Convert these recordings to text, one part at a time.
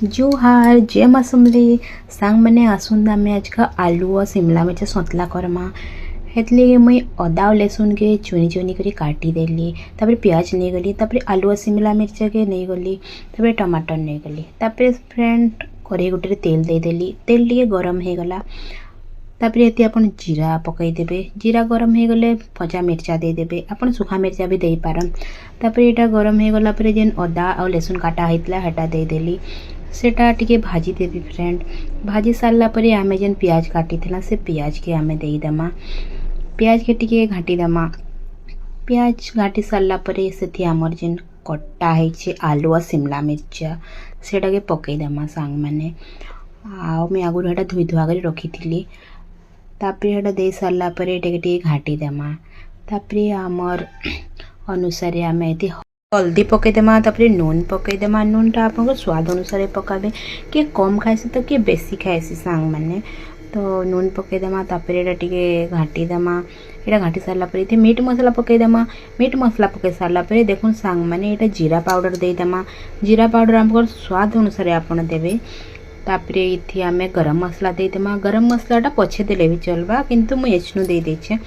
जोहार जय माँ समले सांग मैंने आसुन आम आज का आलू और शिमला मिर्च सतला करमा हेतले मुई अदा और लहसुन के चुनी चुनी करी काटी देली तापर प्याज नहीं गली तापर आलू और शिमला मिर्च के नहीं गली तापर टमाटर नहीं गली तापर फ्रेंड कड़े गोटे तेल दे देली तेल टे गरम हो गला तापर ये आपन जीरा पकईदेवे जीरा गरम हो गले भजा मिर्चा देदेवे आपन सुखा मिर्चा भी दे पारन तापर यहाँ गरम हो गला पर जेन अदा और लहसुन काटा होता हेटा देदेली सेटा टिके भाजी देवी फ्रेंड भाजी सारा पर आम जेन पियाज काटी से पियाज के आम देदेमा पियाज के टिके घाटी देमा पियाज घाटी सारा पर से आमर जेन कटा है आलू और शिमला मिर्चा सेटा के पकईदेमा सांग मैंने आगे आगुरी धोई धुआ कर रखी थी तापर यहाँ दे सारा पर ये घाटी देमा तापर आमर अनुसार आम ये हल्दी पकईदेमा तापर नून पकईदेमा नून टा आप स्वाद अनुसार पकाबे किए कम खाएसी तो किए बेसी खाएसी सांग मैंने तो नून पकईदेमा तापर यहाँ टे घाटी देमा यहाँ घाटी सारा पर ये मीट मसला पकईदेमा मीट मसला पकई सारा पर देखुन सांग मैंने यहाँ जीरा पाउडर देदेमा जीरा पाउडर आम स्वाद अनुसार आपड़ देवे तापर ये आम गरम मसला देदेमा गरम मसलाटा पछे देले भी चलबा किंतु मुझे एचनु दे देछे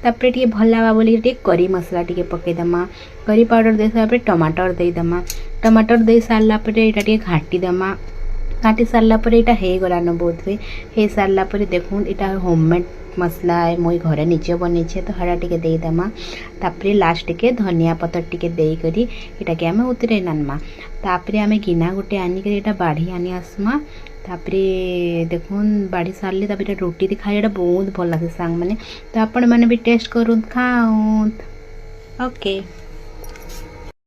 तापर टे भल लगा बोली टे करी मसला टे पकईदेमा करी पाउडर दे सारा टमाटर देदेमा टमाटर दे सारा पर ये घाटी देमा घाटी सारा पर यहाँ हो गलान बोध हुए हो सारा पर देखुन यहाँ होममेड मसला है मुई घरे निजे बनईछे तो हरा टे देदेमा तापर लास्ट के धनिया पतर टे देकर यहाँ के आम उतरे नानमा तापर आम गिना गोटे आनिक यहाँ बाढ़ी आनी आसमा तापर देखुन बाढ़ी सारे तापर रोटी थी खाई बहुत भल लगे सांग मैंने तो आपण मैंने भी टेस्ट करूँ खाऊँ ओके।